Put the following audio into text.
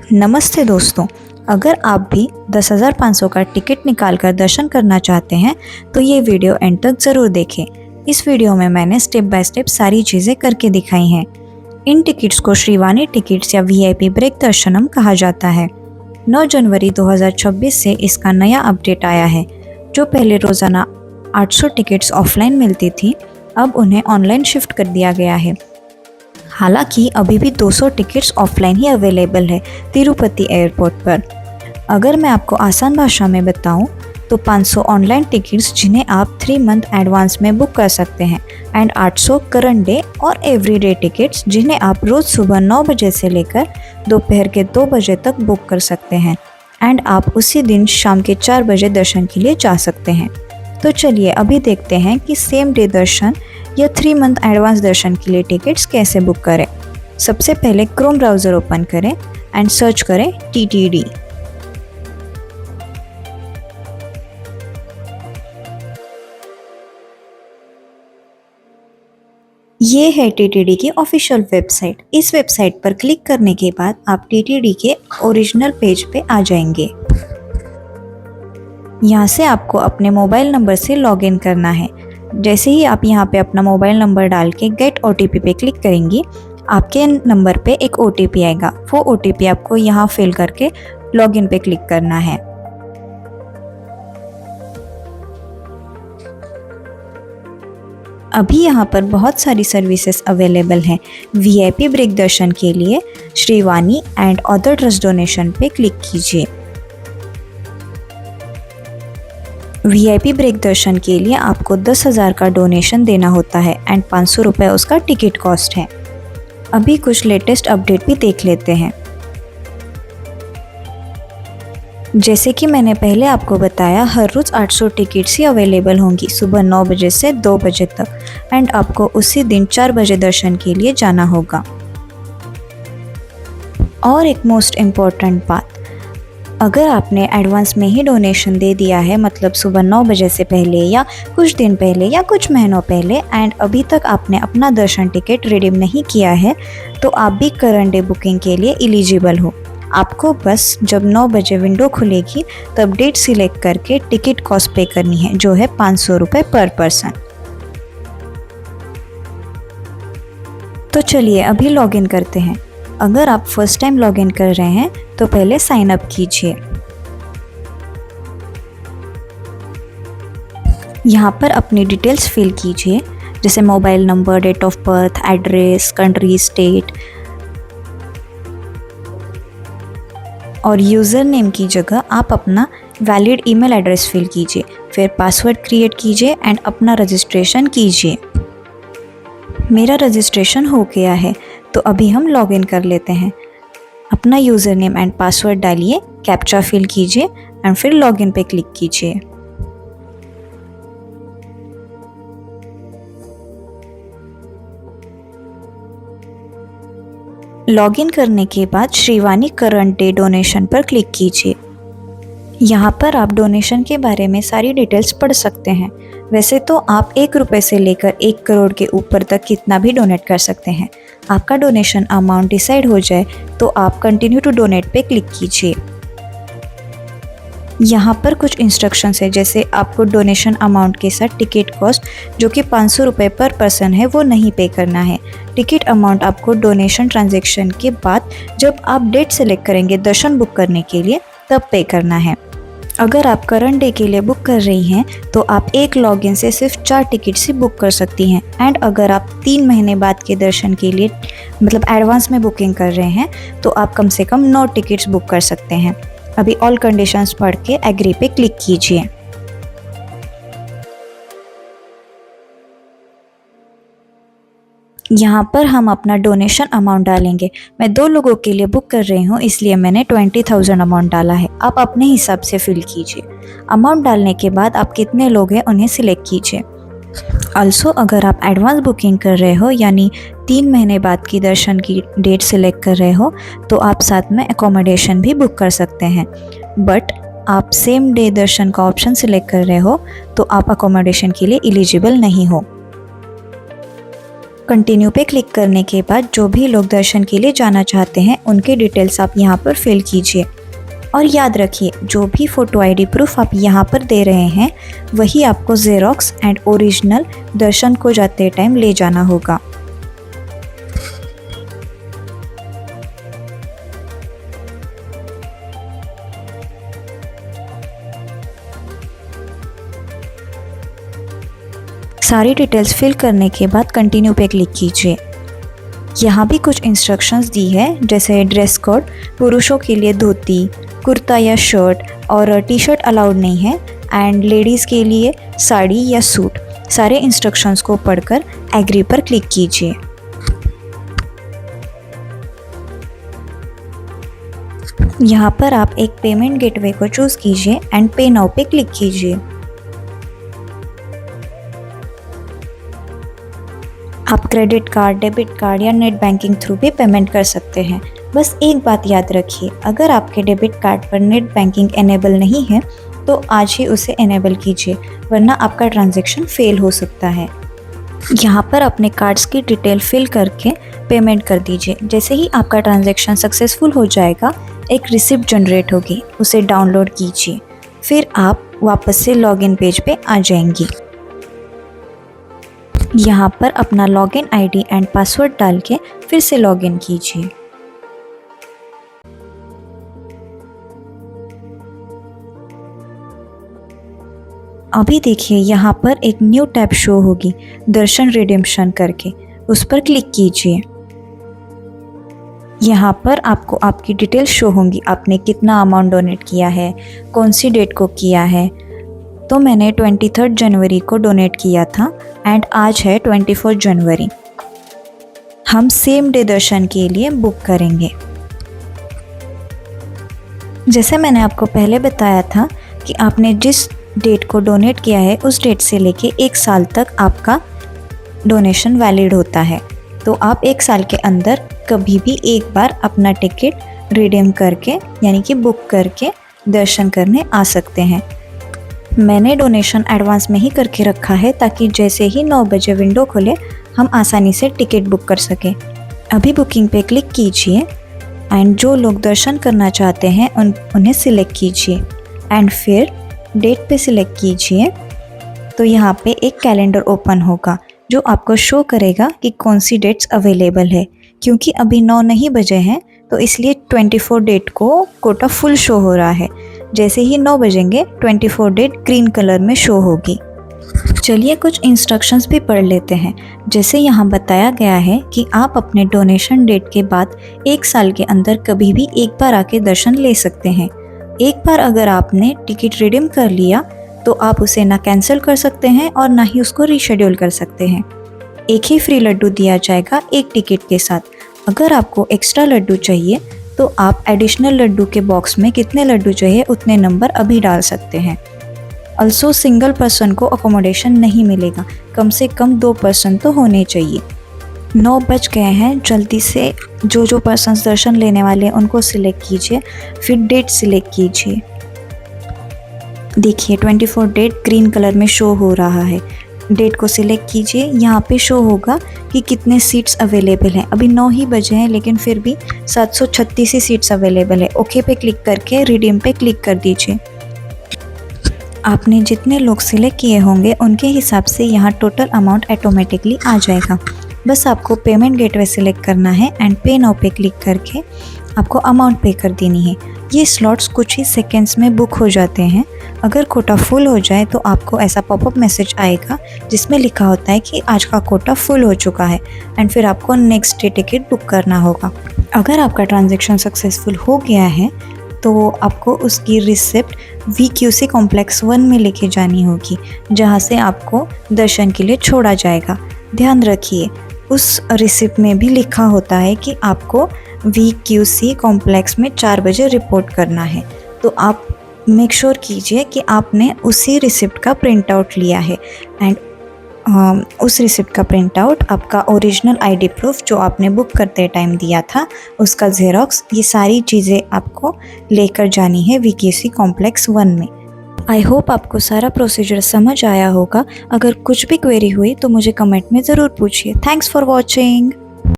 नमस्ते दोस्तों, अगर आप भी 10,500 का टिकट निकालकर दर्शन करना चाहते हैं तो ये वीडियो एंड तक ज़रूर देखें। इस वीडियो में मैंने स्टेप बाय स्टेप सारी चीज़ें करके दिखाई हैं। इन टिकट्स को श्रीवाणी टिकट्स या वीआईपी ब्रेक दर्शनम कहा जाता है। 9 जनवरी 2026 से इसका नया अपडेट आया है। जो पहले रोज़ाना 800 टिकट्स ऑफलाइन मिलती थी, अब उन्हें ऑनलाइन शिफ्ट कर दिया गया है। हालांकि अभी भी 200 टिकट्स ऑफलाइन ही अवेलेबल है तिरुपति एयरपोर्ट पर। अगर मैं आपको आसान भाषा में बताऊं तो 500 ऑनलाइन टिकट्स जिन्हें आप 3 मंथ एडवांस में बुक कर सकते हैं एंड 800 करंट डे और एवरीडे टिकट्स जिन्हें आप रोज़ सुबह 9 बजे से लेकर दोपहर के 2 बजे तक बुक कर सकते हैं एंड आप उसी दिन शाम के 4 बजे दर्शन के लिए जा सकते हैं। तो चलिए अभी देखते हैं कि सेम डे दर्शन या 3 मंथ एडवांस दर्शन के लिए टिकट्स कैसे बुक करें। सबसे पहले क्रोम ब्राउज़र ओपन करें एंड सर्च करें TTD। ये है TTD की ऑफिशियल वेबसाइट। इस वेबसाइट पर क्लिक करने के बाद आप TTD के ओरिजिनल पेज पे आ जाएंगे। यहाँ से आपको अपने मोबाइल नंबर से लॉगिन करना है। जैसे ही आप यहाँ पे अपना मोबाइल नंबर डाल के गेट OTP पे क्लिक करेंगी, आपके नंबर पे एक OTP आएगा। वो OTP आपको यहाँ फिल करके लॉगिन पे क्लिक करना है। अभी यहाँ पर बहुत सारी सर्विसेज अवेलेबल हैं। VIP ब्रेक दर्शन के लिए Srivani and other trust donation पे क्लिक कीजिए। VIP ब्रेक दर्शन के लिए आपको 10,000 का डोनेशन देना होता है एंड 500 रुपये उसका टिकट कॉस्ट है। अभी कुछ लेटेस्ट अपडेट भी देख लेते हैं। जैसे कि मैंने पहले आपको बताया, हर रोज़ 800 टिकट्स ही अवेलेबल होंगी सुबह 9 बजे से 2 बजे तक एंड आपको उसी दिन 4 बजे दर्शन के लिए जाना होगा। और एक मोस्ट इम्पॉर्टेंट बात, अगर आपने एडवांस में ही डोनेशन दे दिया है, मतलब सुबह 9 बजे से पहले या कुछ दिन पहले या कुछ महीनों पहले एंड अभी तक आपने अपना दर्शन टिकट रिडीम नहीं किया है, तो आप भी करंट डे बुकिंग के लिए एलिजिबल हो। आपको बस जब 9 बजे विंडो खुलेगी तब डेट सिलेक्ट करके टिकट कॉस्ट पे करनी है, जो है 500 रुपये पर पर्सन। तो चलिए अभी लॉगिन करते हैं। अगर आप फर्स्ट टाइम लॉगिन कर रहे हैं तो पहले साइन अप कीजिए। यहाँ पर अपनी डिटेल्स फिल कीजिए, जैसे mobile number, date of birth, address, country, state और यूज़र नेम की जगह आप अपना वैलिड ईमेल एड्रेस फिल कीजिए। फिर पासवर्ड क्रिएट कीजिए एंड अपना रजिस्ट्रेशन कीजिए। मेरा रजिस्ट्रेशन हो गया है तो अभी हम लॉगिन कर लेते हैं। अपना यूज़र नेम एंड पासवर्ड डालिए, कैप्चा फिल कीजिए एंड फिर लॉगिन पे क्लिक कीजिए। लॉगिन करने के बाद श्रीवाणी करंट डे डोनेशन पर क्लिक कीजिए। यहाँ पर आप डोनेशन के बारे में सारी डिटेल्स पढ़ सकते हैं। वैसे तो आप 1 रुपये से लेकर 1 करोड़ के ऊपर तक कितना भी डोनेट कर सकते हैं। आपका डोनेशन अमाउंट डिसाइड हो जाए तो आप कंटिन्यू टू डोनेट पे क्लिक कीजिए। यहाँ पर कुछ इंस्ट्रक्शंस है, जैसे आपको डोनेशन अमाउंट के साथ टिकट कॉस्ट जो कि 500 रुपये पर पर्सन है वो नहीं पे करना है। टिकट अमाउंट आपको डोनेशन ट्रांजैक्शन के बाद जब आप डेट सेलेक्ट करेंगे दर्शन बुक करने के लिए तब पे करना है। अगर आप करंट डे के लिए बुक कर रही हैं तो आप एक लॉगिन से सिर्फ 4 टिकट्स ही बुक कर सकती हैं एंड अगर आप 3 महीने बाद के दर्शन के लिए मतलब एडवांस में बुकिंग कर रहे हैं तो आप कम से कम 9 टिकट्स बुक कर सकते हैं। अभी ऑल कंडीशंस पढ़ के एग्री पे क्लिक कीजिए। यहाँ पर हम अपना डोनेशन अमाउंट डालेंगे। मैं 2 लोगों के लिए बुक कर रही हूँ, इसलिए मैंने 20,000 अमाउंट डाला है। आप अपने हिसाब से फिल कीजिए। अमाउंट डालने के बाद आप कितने लोग हैं उन्हें सिलेक्ट कीजिए। ऑल्सो अगर आप एडवांस बुकिंग कर रहे हो यानी 3 महीने बाद की दर्शन की डेट सिलेक्ट कर रहे हो तो आप साथ में एकोमोडेशन भी बुक कर सकते हैं। बट आप सेम डे दर्शन का ऑप्शन सिलेक्ट कर रहे हो तो आप अकोमोडेशन के लिए एलिजिबल नहीं हो। कंटिन्यू पे क्लिक करने के बाद जो भी लोग दर्शन के लिए जाना चाहते हैं उनके डिटेल्स आप यहाँ पर फिल कीजिए। और याद रखिए, जो भी फ़ोटो आईडी प्रूफ आप यहाँ पर दे रहे हैं वही आपको ज़ेरॉक्स एंड ओरिजिनल दर्शन को जाते टाइम ले जाना होगा। सारी डिटेल्स फिल करने के बाद कंटिन्यू पे क्लिक कीजिए। यहाँ भी कुछ इंस्ट्रक्शंस दी है, जैसे ड्रेस कोड, पुरुषों के लिए धोती, कुर्ता या शर्ट और टी शर्ट अलाउड नहीं है, एंड लेडीज़ के लिए साड़ी या सूट। सारे इंस्ट्रक्शंस को पढ़कर एग्री पर क्लिक कीजिए। यहाँ पर आप एक पेमेंट गेटवे को चूज़ कीजिए एंड पे नाउ पे क्लिक कीजिए। आप क्रेडिट कार्ड, डेबिट कार्ड या नेट बैंकिंग थ्रू भी पेमेंट कर सकते हैं। बस एक बात याद रखिए, अगर आपके डेबिट कार्ड पर नेट बैंकिंग एनेबल नहीं है तो आज ही उसे एनेबल कीजिए, वरना आपका ट्रांजैक्शन फेल हो सकता है। यहाँ पर अपने कार्ड्स की डिटेल फिल करके पेमेंट कर दीजिए। जैसे ही आपका ट्रांजैक्शन सक्सेसफुल हो जाएगा, एक रिसिप्ट जनरेट होगी, उसे डाउनलोड कीजिए। फिर आप वापस से लॉगिन पेज पे आ जाएंगी। यहाँ पर अपना लॉगिन आईडी एंड पासवर्ड डाल के फिर से लॉगिन कीजिए। अभी देखिए, यहाँ पर एक न्यू टैब शो होगी, दर्शन रिडेम्पशन करके, उस पर क्लिक कीजिए। यहाँ पर आपको आपकी डिटेल शो होंगी, आपने कितना अमाउंट डोनेट किया है, कौन सी डेट को किया है। तो मैंने 23 जनवरी को डोनेट किया था एंड आज है 24 जनवरी। हम सेम डे दर्शन के लिए बुक करेंगे। जैसे मैंने आपको पहले बताया था कि आपने जिस डेट को डोनेट किया है उस डेट से लेके 1 साल तक आपका डोनेशन वैलिड होता है। तो आप 1 साल के अंदर कभी भी एक बार अपना टिकट रिडीम करके, यानी कि बुक करके दर्शन करने आ सकते हैं। मैंने डोनेशन एडवांस में ही करके रखा है ताकि जैसे ही 9 बजे विंडो खुले हम आसानी से टिकट बुक कर सकें। अभी बुकिंग पे क्लिक कीजिए एंड जो लोग दर्शन करना चाहते हैं उन्हें सिलेक्ट कीजिए एंड फिर डेट पे सिलेक्ट कीजिए। तो यहाँ पे एक कैलेंडर ओपन होगा जो आपको शो करेगा कि कौन सी डेट्स अवेलेबल है। क्योंकि अभी 9 नहीं बजे हैं तो इसलिए 24 डेट को कोटा फुल शो हो रहा है। जैसे ही 9 बजेंगे 24 डेट ग्रीन कलर में शो होगी। चलिए कुछ इंस्ट्रक्शंस भी पढ़ लेते हैं। जैसे यहाँ बताया गया है कि आप अपने डोनेशन डेट के बाद 1 साल के अंदर कभी भी एक बार आके दर्शन ले सकते हैं। एक बार अगर आपने टिकट रिडीम कर लिया तो आप उसे ना कैंसिल कर सकते हैं और ना ही उसको रीशेड्यूल कर सकते हैं। एक ही फ्री लड्डू दिया जाएगा एक टिकट के साथ। अगर आपको एक्स्ट्रा लड्डू चाहिए तो आप एडिशनल लड्डू के बॉक्स में कितने लड्डू चाहिए उतने नंबर अभी डाल सकते हैं। ऑल्सो सिंगल पर्सन को अकोमोडेशन नहीं मिलेगा, कम से कम 2 पर्सन तो होने चाहिए। 9 बज गए हैं, जल्दी से जो पर्सन दर्शन लेने वाले हैं उनको सिलेक्ट कीजिए, फिर डेट सिलेक्ट कीजिए। देखिए 24 डेट ग्रीन कलर में शो हो रहा है। डेट को सिलेक्ट कीजिए, यहाँ पे शो होगा कि कितने सीट्स अवेलेबल हैं। अभी 9 ही बजे हैं लेकिन फिर भी 736 ही सीट्स अवेलेबल है। ओके पे क्लिक करके रिडीम पे क्लिक कर दीजिए। आपने जितने लोग सिलेक्ट किए होंगे उनके हिसाब से यहाँ टोटल अमाउंट ऑटोमेटिकली आ जाएगा। बस आपको पेमेंट गेटवे सिलेक्ट करना है एंड पे नाउ पे क्लिक करके आपको अमाउंट पे कर देनी है। ये स्लॉट्स कुछ ही सेकेंड्स में बुक हो जाते हैं। अगर कोटा फुल हो जाए तो आपको ऐसा पॉपअप मैसेज आएगा जिसमें लिखा होता है कि आज का कोटा फुल हो चुका है एंड फिर आपको नेक्स्ट डे टिकट बुक करना होगा। अगर आपका ट्रांजैक्शन सक्सेसफुल हो गया है तो आपको उसकी रिसिप्ट VQC कॉम्प्लेक्स 1 में लेके जानी होगी, जहाँ से आपको दर्शन के लिए छोड़ा जाएगा। ध्यान रखिए उस रिसिप्ट में भी लिखा होता है कि आपको VQC कॉम्प्लेक्स में 4 बजे रिपोर्ट करना है। तो आप मेक श्योर कीजिए कि आपने उसी रिसिप्ट का प्रिंट आउट लिया है एंड उस रिसिप्ट का प्रिंट आउट, आपका ओरिजिनल ID प्रूफ जो आपने बुक करते टाइम दिया था उसका ज़ेरॉक्स, ये सारी चीज़ें आपको लेकर जानी है VQC कॉम्प्लेक्स 1 में। आई होप आपको सारा प्रोसीजर समझ आया होगा। अगर कुछ भी क्वेरी हुई तो मुझे कमेंट में ज़रूर पूछिए। Thanks for watching.